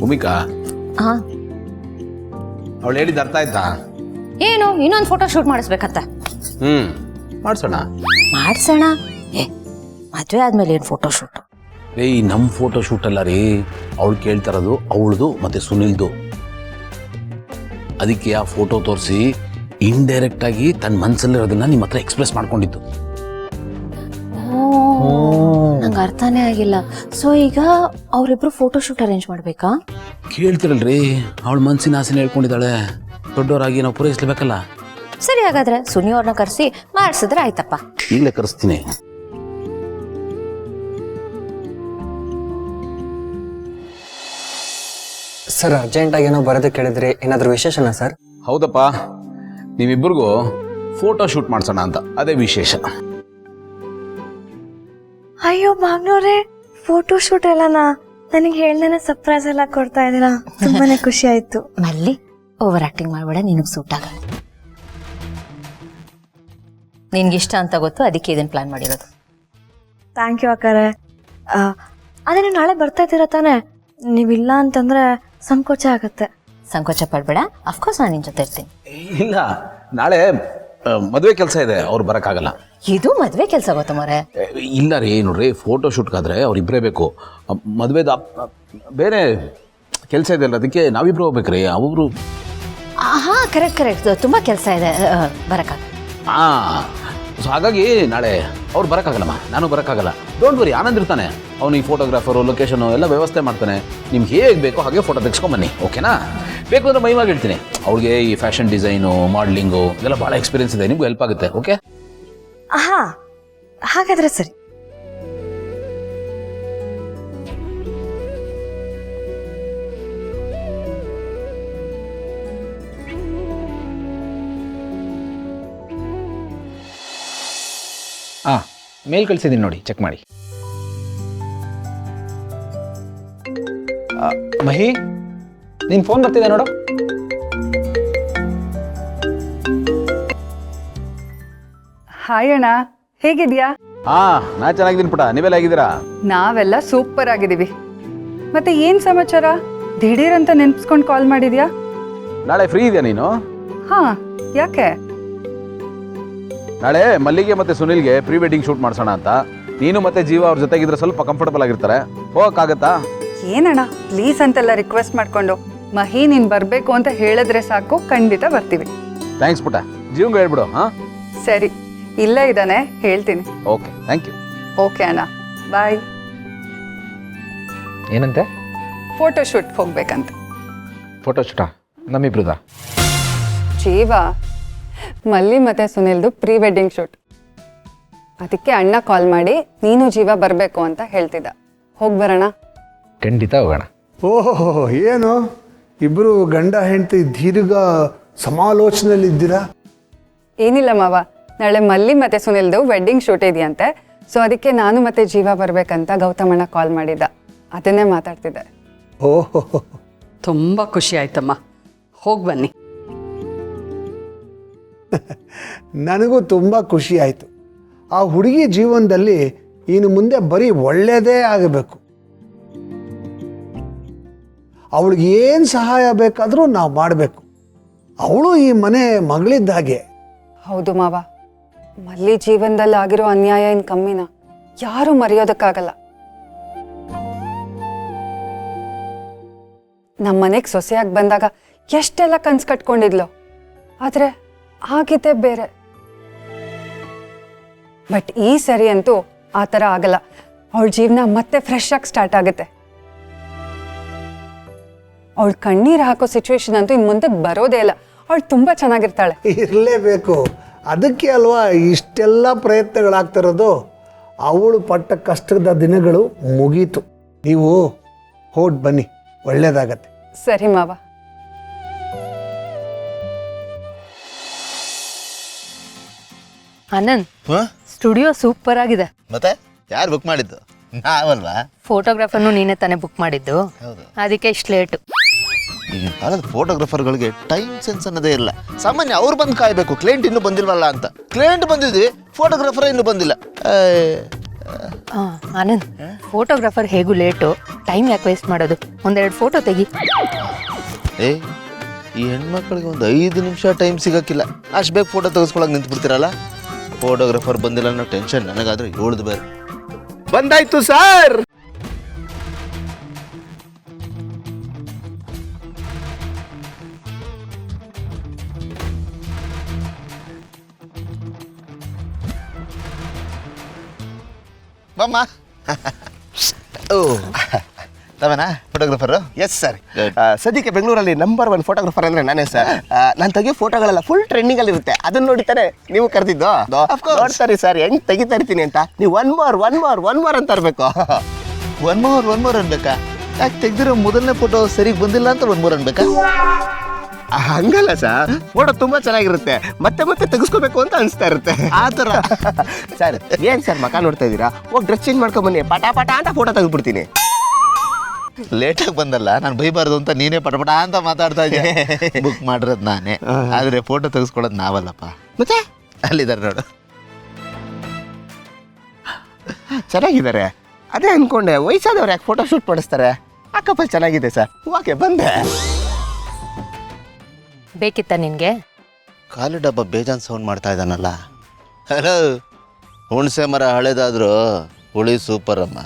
ಭೂಮಿಕಾ, ಹಾ ಅವಳು ಹೇಳಿದ್ದು ಅರ್ಥ ಆಯ್ತಾ? ಏನು ಇನ್ನೊಂದು ಫೋಟೋ ಶೂಟ್ ಮಾಡಿಸ್ಬೇಕತ್ತ? ಮಾಡ್ಸೋಣ. ಮಾಡ್ಸೋಣ. ಮದುವೆ ಆದ್ಮೇಲೆ ಏನು ಫೋಟೋ ಶೂಟ್? ನಮ್ಮ ಫೋಟೋ ಶೂಟ್ ಅಲ್ಲ ರೀ, ಅವಳು ಕೇಳ್ತಾರದು ಅವಳದು ಮತ್ತೆ ಸುನಿಲ್ದು. ಅದಕ್ಕೆ ಆ ಫೋಟೋ ತೋರಿಸಿ ಇಂಡೈರೆಕ್ಟ್ ಆಗಿ ತನ್ನ ಮನಸ್ಸಲ್ಲಿರೋದನ್ನ ನಿಮ್ಮ ಹತ್ರ ಎಕ್ಸ್ಪ್ರೆಸ್ ಮಾಡ್ಕೊಂಡಿದ್ದು. ನಂಗೆ ಅರ್ಥನೇ ಆಗಿಲ್ಲ. ಸೊ ಈಗ ಅವರಿಬ್ರು ಫೋಟೋ ಶೂಟ್ ಅರೇಂಜ್ ಮಾಡ್ಬೇಕಾ? ಕೇಳ್ತಿರಲ್ರಿ, ಅವಳ ಮನಸ್ಸಿನ ಆಸೆನ ಹೇಳ್ಕೊಂಡಿದ್ದಾಳೆ. ದೊಡ್ಡವರಾಗಿ ನಾವು ಪೂರೈಸ್ಲೇಬೇಕಲ್ಲ. ಸರಿ, ಹಾಗಾದ್ರೆ ಸುನಿ ಅವ್ರನ್ನ ಕರೆಸಿ ಮಾಡಿಸಿದ್ರೆ ಆಯ್ತಪ್ಪ. ಈಗಲೇ ಕರೆಸ್ತೀನಿ. ಸರ್, ಅರ್ಜೆಂಟಾಗಿ ಏನೋ ಬರೋದಕ್ಕೆ ಕೇಳಿದ್ರಿ, ಏನಾದರೂ ವಿಶೇಷನಾ ಸರ್? ಹೌದಪ್ಪ, ನೀವಿಬ್ಬರಿಗೂ ಫೋಟೋ ಶೂಟ್ ಮಾಡ್ಸೋಣ ಅಂತ, ಅದೇ ವಿಶೇಷ. ಅಯ್ಯೋ ಬಾಗ್ನವ್ರೆ, ಫೋಟೋ ಶೂಟ್ ಎಲ್ಲನಾ? ನನಗೆ ಹೇಳ್ದೇನೆ ಸರ್ಪ್ರೈಸ್ ಎಲ್ಲ ಕೊಡ್ತಾ ಇದ್ದೀರಾ, ತುಂಬಾನೇ ಖುಷಿ ಆಯ್ತು. ಮಲ್ಲಿ, ಓವರ್ ಆಕ್ಟಿಂಗ್ ಮಾಡ್ಬೇಡ, ನಿನಗೆ ಸೂಟ್ ಆಗಲ್ಲ. ನಿನ್ಗೆ ಇಷ್ಟ ಅಂತ ಗೊತ್ತು, ಅದಕ್ಕೆ ಇದನ್ನ ಪ್ಲಾನ್ ಮಾಡಿರೋದು. ಥ್ಯಾಂಕ್ ಯು ಅಕ್ಕಾರೆ. ಅದೇ ನೀವು ನಾಳೆ ಬರ್ತಾ ಇದ್ದೀರಾ ತಾನೆ? ನೀವಿಲ್ಲ ಅಂತಂದ್ರೆ ಸಂಕೋಚ ಆಗತ್ತೆ. ಸಂಕೋಚ ಪಡ್ಬೇಡ, ಅಫ್ಕೋರ್ಸ್ ನಾನು ನಿನ್ ಜೊತೆ ಇರ್ತೀನಿ. ಇಲ್ಲ, ನಾಳೆ ಮದುವೆ ಕೆಲಸ ಇದೆ, ಅವ್ರು ಬರೋಕ್ಕಾಗಲ್ಲ. ಇದು ಮದ್ವೆ ಕೆಲಸ ಗೊತ್ತ ಮರೆ? ಇಲ್ಲ ರೀ, ನೋಡ್ರಿ, ಫೋಟೋ ಶೂಟ್ಗಾದ್ರೆ ಅವ್ರಿಬ್ಬರೇ ಬೇಕು. ಮದುವೆದ ಬೇರೆ ಕೆಲಸ ಇದೆ ಅಲ್ಲ, ಅದಕ್ಕೆ ನಾವಿಬ್ರು ಹೋಗ್ಬೇಕ್ರಿ. ಅವರು ಹಾ, ಕರೆಕ್ಟ್, ತುಂಬಾ ಕೆಲಸ ಇದೆ, ಬರಕ್ಕಾಗ. ಸೊ ಹಾಗಾಗಿ ನಾಳೆ ಅವ್ರು ಬರೋಕ್ಕಾಗಲ್ಲಮ್ಮ, ನಾನು ಬರೋಕ್ಕಾಗಲ್ಲ. ಡೋಂಟ್ ವರಿ, ಆನಂದ್ ಇರ್ತಾನೆ. ಅವನು ಈ ಫೋಟೋಗ್ರಾಫರು, ಲೊಕೇಶನು ಎಲ್ಲ ವ್ಯವಸ್ಥೆ ಮಾಡ್ತಾನೆ. ನಿಮ್ಗೆ ಹೇಗೆ ಬೇಕೋ ಹಾಗೆ ಫೋಟೋ ತೆಗೆಸ್ಕೊಂಬನ್ನಿ, ಓಕೆನಾ? ಬೇಕು ಅಂದರೆ ಮೈವಾಗಿ ಹೇಳ್ತೀನಿ. ಅವ್ಳಿಗೆ ಈ ಫ್ಯಾಷನ್ ಡಿಸೈನು, ಮಾಡಲಿಂಗು ಇದೆಲ್ಲ ಭಾಳ ಎಕ್ಸ್ಪೀರಿಯನ್ಸ್ ಇದೆ, ನಿಮಗೂ ಹೆಲ್ಪ್ ಆಗುತ್ತೆ. ಓಕೆ? ಹಾ, ಹಾಗಾದ್ರೆ ಸರಿ. ಮೇಲ್ ಕಳಿಸಿದ್ದೀನಿ ನೋಡಿ, ಚೆಕ್ ಮಾಡಿ. ಮಹಿ, ನಿನ್ ಫೋನ್ ಬರ್ತಿದೆ ನೋಡು. ಹಾಯ್ ಅಣ್ಣ, ಹೇಗಿದ್ಯಾ? ನಾ ಚೆನ್ನಾಗಿದ್ದೀನಿ ಪುಟ, ನೀವೆಲ್ಲ ಹೇಗಿದ್ದೀರಾ? ನಾವೆಲ್ಲ ಸೂಪರ್ ಆಗಿದ್ದೀವಿ. ಮತ್ತೆ ಏನ್ ಸಮಾಚಾರ? ದಿಢೀರಂತ ನೆನ್ಪಿಸ್ಕೊಂಡು ಕಾಲ್ ಮಾಡಿದ್ಯಾ? ನಾಳೆ ಫ್ರೀ ಇದೆಯಾ ನೀನು? ಹಾ, ಯಾಕೆ? ನಾಳೆ ಮಲ್ಲಿಗೆ ಮತ್ತೆ ಸುನಿಲ್ಗೆ ಪ್ರೀ ವೆಡ್ಡಿಂಗ್ ಶೂಟ್ ಮಾಡ್ಸೋಣ ಅಂತ. ನೀನು ಮತ್ತೆ ಜೀವ ಅವ್ರ ಜೊತೆಗಿದ್ರೆ ಸ್ವಲ್ಪ ಕಂಫರ್ಟಬಲ್ ಆಗಿರ್ತಾರೆ. ಹೋಗಕ್ಕಾಗತ್ತಾ? ಏನಣ್ಣ, ಪ್ಲೀಸ್ ಅಂತೆಲ್ಲ ರಿಕ್ವೆಸ್ಟ್ ಮಾಡ್ಕೊಂಡು. ಮಹಿ, ನೀನ್ ಬರ್ಬೇಕು ಅಂತ ಹೇಳಿದ್ರೆ ಸಾಕು, ಖಂಡಿತ ಬರ್ತೀವಿ. ಥ್ಯಾಂಕ್ಸ್ ಪುಟ, ಜೀವಂಗ ಹೇಳ್ಬಿಡು. ಸರಿ, ಇಲ್ಲೇ ಇದ್ದಾನೆ, ಹೇಳ್ತೀನಿ. Okay, thank you. ಓಕೆ ಅಣ್ಣ, ಬಾಯ್. ಏನಂತೆ? ಫೋಟೋ ಶೂಟ್ ಹೋಗ್ಬೇಕಂತ. ಫೋಟೋ ಶೂಟಾ? ನಮ್ಮಿಬ್ರುದಾ? ಜೀವ, ಮಲ್ಲಿ ಮತ್ತೆ ಸುನಿಲ್ದು ಪ್ರೀ ವೆಡ್ಡಿಂಗ್ ಶೂಟ್. ಅದಕ್ಕೆ ಅಣ್ಣ ಕಾಲ್ ಮಾಡಿ ನೀನು ಜೀವ ಬರಬೇಕು ಅಂತ ಹೇಳ್ತಿದ್ದ. ಹೋಗಿ ಬರೋಣ? ಖಂಡಿತ ಹೋಗೋಣ. ಓಹೋ, ಏನು ಇಬ್ಬರು ಗಂಡ ಹೆಂಡತಿ ದೀರ್ಘ ಸಮಾಲೋಚನೆಯಲ್ಲಿದ್ದೀರಾ? ಏನಿಲ್ಲ ಮಾವ, ನಾಳೆ ಮಲ್ಲಿ ಮತ್ತೆ ಸುನಿಲ್ದು ವೆಡ್ಡಿಂಗ್ ಶೂಟ್ ಇದೆಯಂತೆ. ಸೊ ಅದಕ್ಕೆ ನಾನು ಮತ್ತೆ ಜೀವ ಬರ್ಬೇಕಂತ ಗೌತಮಣ್ಣ ಕಾಲ್ ಮಾಡಿದ್ದ, ಅದನ್ನೇ ಮಾತಾಡ್ತಿದ್ದೆ. ಓಹೋ, ತುಂಬ ಖುಷಿ ಆಯ್ತಮ್ಮ, ಹೋಗಿ ಬನ್ನಿ. ನನಗೂ ತುಂಬ ಖುಷಿ ಆಯಿತು. ಆ ಹುಡುಗಿ ಜೀವನದಲ್ಲಿ ಇನ್ನು ಮುಂದೆ ಬರೀ ಒಳ್ಳೆಯದೇ ಆಗಬೇಕು. ಅವಳಿಗೆ ಏನು ಸಹಾಯ ಬೇಕಾದರೂ ನಾವು ಮಾಡಬೇಕು. ಅವಳು ಈ ಮನೆ ಮಗಳಿದ್ದ ಹಾಗೆ. ಹೌದು ಮಾವ, ಮಲ್ಲಿ ಜೀವನದಲ್ಲಿ ಆಗಿರೋ ಅನ್ಯಾಯ ಏನು ಕಮ್ಮಿನ? ಯಾರೂ ಮರೆಯೋದಕ್ಕಾಗಲ್ಲ. ನಮ್ಮ ಮನೆಗೆ ಸೊಸೆಯಾಗಿ ಬಂದಾಗ ಎಷ್ಟೆಲ್ಲ ಕನ್ಸು ಕಟ್ಕೊಂಡಿದ್ಲು, ಆದರೆ ಆಗಿದ್ದೇ ಬೇರೆ. ಬಟ್ ಈ ಸರಿ ಅಂತೂ ಆ ಥರ ಆಗಲ್ಲ. ಅವಳ ಜೀವನ ಮತ್ತೆ ಫ್ರೆಶ್ ಆಗಿ ಸ್ಟಾರ್ಟ್ ಆಗುತ್ತೆ. ಅವಳು ಕಣ್ಣೀರು ಹಾಕೋ ಸಿಚುವೇಶನ್ ಅಂತೂ ಇನ್ನು ಮುಂದೆ ಬರೋದೇ ಇಲ್ಲ. ಅವಳು ತುಂಬ ಚೆನ್ನಾಗಿರ್ತಾಳೆ. ಇರಲೇಬೇಕು, ಅದಕ್ಕೆ ಅಲ್ವಾ ಇಷ್ಟೆಲ್ಲ ಪ್ರಯತ್ನಗಳಾಗ್ತಿರೋದು. ಅವಳು ಪಟ್ಟ ಕಷ್ಟದ ದಿನಗಳು ಮುಗೀತು. ನೀವು ಹೊರಟು ಬನ್ನಿ, ಒಳ್ಳೇದಾಗತ್ತೆ. ಸರಿ ಮಾವ. ಆನಂದ್, ಸ್ಟುಡಿಯೋ ಸೂಪರ್ ಆಗಿದೆ. ಮತ್ತೆ ಯಾರು ಬುಕ್ ಮಾಡಿದ್ದು? ನಾವಲ್ವಾ? ಫೋಟೋಗ್ರಾಫರ್ನು ನೀನೇ ತಾನೇ ಬುಕ್ ಮಾಡಿದ್ದು, ಅದಕ್ಕೆ ಇಷ್ಟು ಲೇಟು. ಈಗಿನ ಕಾಲದ ಫೋಟೋಗ್ರಾಫರ್ಗಳಿಗೆ ಟೈಮ್ ಸೆನ್ಸ್ ಅನ್ನೋದೇ ಇಲ್ಲ. ಸಾಮಾನ್ಯ ಅವ್ರು ಬಂದು ಕಾಯಬೇಕು, ಕ್ಲೈಂಟ್ ಇನ್ನೂ ಬಂದಿಲ್ವಲ್ಲ ಅಂತ. ಕ್ಲೈಂಟ್ ಬಂದಿದ್ವಿ, ಫೋಟೋಗ್ರಾಫರ್ ಇನ್ನೂ ಬಂದಿಲ್ಲ. ಆನಂದ್ ಫೋಟೋಗ್ರಾಫರ್ ಹೇಗೂ ಲೇಟು, ಟೈಮ್ ಯಾಕೆ ವೇಸ್ಟ್ ಮಾಡೋದು, ಒಂದೆರಡು ಫೋಟೋ ತೆಗಿ. ಏ ಈ ಹೆಣ್ಮಕ್ಳಿಗೆ ಒಂದು 5 ನಿಮಿಷ ಟೈಮ್ ಸಿಗೋಕ್ಕಿಲ್ಲ, ಅಷ್ಟು ಬೇಗ ಫೋಟೋ ತೆಗೆಸ್ಕೊಳಕ್ಕೆ ನಿಂತ್ಬಿಡ್ತೀರಲ್ಲ. ಫೋಟೋಗ್ರಾಫರ್ ಬಂದಿಲ್ಲ ಅನ್ನೋ ಟೆನ್ಷನ್ ನನಗಾದ್ರೆ 7 ಬೇರೆ. ಬಂದಾಯ್ತು ಸರ್. ಬಮ್ಮ. ಓ ತಾವೇನಾ ಫೋಟೋಗ್ರಾಫರು? Yes sir. ಸದ್ಯಕ್ಕೆ ಬೆಂಗಳೂರಲ್ಲಿ ನಂಬರ್ 1 ಫೋಟೋಗ್ರಾಫರ್ ಅಂದ್ರೆ ನಾನೇ ಸರ್. ನಾನು ತೆಗಿಯೋ ಫೋಟೋಗಳೆಲ್ಲ ಫುಲ್ ಟ್ರೆಂಡಿಂಗ್ ಅಲ್ಲಿ ಇರುತ್ತೆ. ಅದನ್ನ ನೋಡಿತಾನೆ ನೀವು ಕರೆದಿದ್ದು. ನೋಡ್ತಾರೆ ಸರ್ ಹೆಂಗ್ ತೆಗಿತಾ ಇರ್ತೀನಿ ಅಂತ. ನೀವು ಒನ್ ಮೋರ್ ಅಂತ ಇರ್ಬೇಕು. ಒನ್ ಮೋರ್ ಅನ್ಬೇಕಾ? ಯಾಕೆ ತೆಗ್ದಿರೋ ಮೊದಲನೇ ಫೋಟೋ ಸರಿಗೆ ಬಂದಿಲ್ಲ ಅಂತ 1 ಮೋರ್ ಅನ್ಬೇಕಾ? ಹಂಗಲ್ಲ ಸರ್, ಫೋಟೋ ತುಂಬಾ ಚೆನ್ನಾಗಿರುತ್ತೆ, ಮತ್ತೆ ತೆಗಿಸ್ಕೋಬೇಕು ಅಂತ ಅನಿಸ್ತಾ ಇರುತ್ತೆ. ಆ ಥರ ಸರ್ ಏನ್ ಸರ್ ಮಕ ನೋಡ್ತಾ ಇದ್ದೀರಾ? ಹೋಗಿ ಡ್ರೆಸ್ ಚೇಂಜ್ ಮಾಡ್ಕೊಂಡ್ ಬನ್ನಿ, ಪಟ ಅಂತ ಫೋಟೋ ತೆಗೆದ್ಬಿಡ್ತೀನಿ. ಲೇಟಾಗಿ ಬಂದಲ್ಲ, ನಾನು ಬೈಬಾರ್ದು ಅಂತ ನೀನೇ ಪಟಪಟ ಅಂತ ಮಾತಾಡ್ತಾ ಇದ್ದೆ. ಬುಕ್ ಮಾಡಿರೋದು ನಾನೇ, ಆದರೆ ಫೋಟೋ ತೆಗೆಸ್ಕೊಳ್ಳೋದು ನಾವಲ್ಲಪ್ಪ. ಮತ್ತೆ ಅಲ್ಲಿದ್ದಾರೆ ನೋಡು. ಚೆನ್ನಾಗಿದ್ದಾರೆ. ಅದೇ ಅನ್ಕೊಂಡೆ ವಯಸ್ಸಾದವ್ರು ಯಾಕೆ ಫೋಟೋ ಶೂಟ್ ಮಾಡಿಸ್ತಾರೆ. ಆ ಕಪಲ್ ಚೆನ್ನಾಗಿದೆ ಸರ್. ಓಕೆ ಬಂದೆ. ಬೇಕಿತ್ತ ನಿನ್ಗೆ? ಖಾಲಿ ಡಬ್ಬ ಬೇಜಾನ್ ಸೌಂಡ್ ಮಾಡ್ತಾ ಇದ್ದಾನಲ್ಲ. ಹಲೋ, ಹುಣಸೆ ಮರ ಹಳೇದಾದ್ರು ಹುಳಿ ಸೂಪರ್ ಅಮ್ಮ.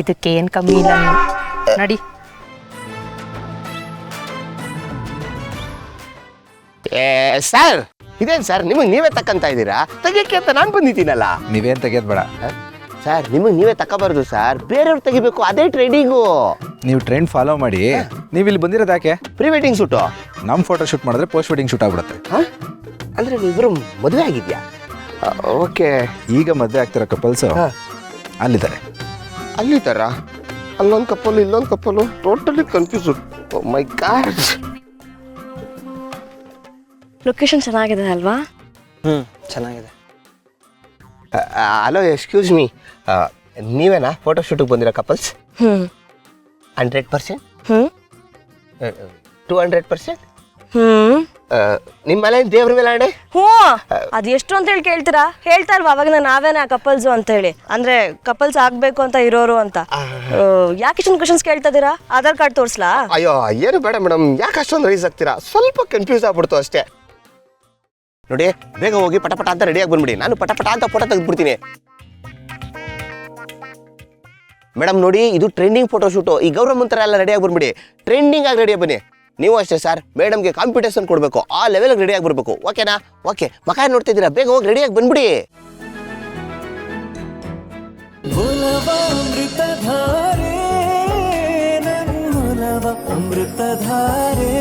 ಇದಕ್ಕೆ ಏನ್ ಕಮ್ಮಿ ಇಲ್ಲ ನೀನು. ನಡಿ. ಸರ್ ಇದೇನು ಸರ್ ನಿಮಗೆ ನೀವೇ ತಕ್ಕಂತ ಇದ್ದೀರಾ? ತೆಗಿಯಕ್ಕೆ ಅಂತ ನಾನು ಬಂದಿದ್ದೀನಲ್ಲ. ನೀವೇನು ತೆಗೆಯೋದು ಬೇಡ. ಸರ್ ನಿಮಗೆ ನೀವೇ ತಗೋಬಾರ್ದು ಸರ್, ಬೇರೆಯವ್ರು ತೆಗಿಬೇಕು, ಅದೇ ಟ್ರೆಂಡಿಂಗು. ನೀವು ಟ್ರೆಂಡ್ ಫಾಲೋ ಮಾಡಿ. ನೀವು ಇಲ್ಲಿ ಬಂದಿರೋದು ಯಾಕೆ? Pre wedding shoot. ನಮ್ಮ ಫೋಟೋ ಶೂಟ್ ಮಾಡಿದ್ರೆ ಪೋಸ್ಟ್ ವೆಡ್ಡಿಂಗ್ ಶೂಟ್ ಆಗ್ಬಿಡುತ್ತೆ. ಅಂದರೆ ನೀವಿಬ್ಬರು ಮದುವೆ ಆಗಿದ್ಯಾ? ಓಕೆ. ಈಗ ಮದುವೆ ಆಗ್ತಿರೋ ಕಪಲ್ಸು ಅಲ್ಲಿದ್ದಾರೆ. ಅಲ್ಲಿ ಥರ ಅಲ್ಲೊಂದು ಕಪ್ಪಲು ಇಲ್ಲೊಂದು ಕಪ್ಪಲು, ಟೋಟಲಿ ಕನ್ಫ್ಯೂಸ್. ಮೈ ಗಾಡ್. ಲೊಕೇಶನ್ ಚೆನ್ನಾಗಿದೆ ಅಲ್ವಾ? ಚೆನ್ನಾಗಿದೆ. ಹಲೋ ಎಕ್ಸ್ಕ್ಯೂಸ್ ಮೀ, ನೀವೇನಾ ಫೋಟೋ ಶೂಟಿಗೆ ಬಂದಿರೋ ಕಪಲ್ಸ್? 100%? 200%? ನಿಮ್ಮ ಮನೆ ದೇವ್ರ ಮೇಲೆ ಆಣೆ? ಹ್ಞೂ, ಅದು ಎಷ್ಟು ಅಂತ ಹೇಳಿ ಕೇಳ್ತೀರಾ? ಹೇಳ್ತಾ ಇಲ್ವಾ ಅವಾಗ ನಾವೇನ ಕಪಲ್ಸು ಅಂತ ಹೇಳಿ, ಅಂದ್ರೆ ಕಪಲ್ಸ್ ಆಗ್ಬೇಕು ಅಂತ ಇರೋರು ಅಂತ. ಯಾಕೆ ಇಷ್ಟೊಂದು ಕ್ವಶನ್ಸ್ ಕೇಳ್ತಾ ಇದೀರಾ? ಆಧಾರ್ ಕಾರ್ಡ್ ತೋರಿಸ್ಲಾ? ಅಯ್ಯೋ ಏನು ಬೇಡ ಮೇಡಮ್, ಯಾಕೆ ಅಷ್ಟೊಂದು ರೈಸ್ ಆಗ್ತೀರಾ? ಸ್ವಲ್ಪ ಕನ್ಫ್ಯೂಸ್ ಆಗ್ಬಿಡ್ತು ಅಷ್ಟೇ. ನೋಡಿ ಬೇಗ ಹೋಗಿ ಪಟಪಟ ಅಂತ ರೆಡಿಯಾಗಿ ಬಂದ್ಬಿಡಿ, ನಾನು ಪಟಪಟ ಅಂತ ಫೋಟೋ ತೆಗೆದ್ಬಿಡ್ತೀನಿ. ಮೇಡಮ್ ನೋಡಿ, ಇದು ಟ್ರೆಂಡಿಂಗ್ ಫೋಟೋ ಶೂಟು. ಈ ಗೌರಮ್ಮ ಥರ ಎಲ್ಲ ರೆಡಿಯಾಗಿ ಬಂದ್ಬಿಡಿ, ಟ್ರೆಂಡಿಂಗ್ ಆಗಿ ರೆಡಿಯಾಗಿ ಬನ್ನಿ. ನೀವು ಅಷ್ಟೇ ಸರ್, ಮೇಡಮ್ಗೆ ಕಾಂಪಿಟೇಷನ್ ಕೊಡಬೇಕು, ಆ ಲೆವೆಲ್ಗೆ ರೆಡಿಯಾಗಿ ಬರಬೇಕು. ಓಕೆನಾ? ಓಕೆ, ಮಕ ನೋಡ್ತಿದ್ದೀರಾ, ಬೇಗ ಹೋಗಿ ರೆಡಿಯಾಗಿ ಬಂದ್ಬಿಡಿ. ಅಮೃತಧಾರೆ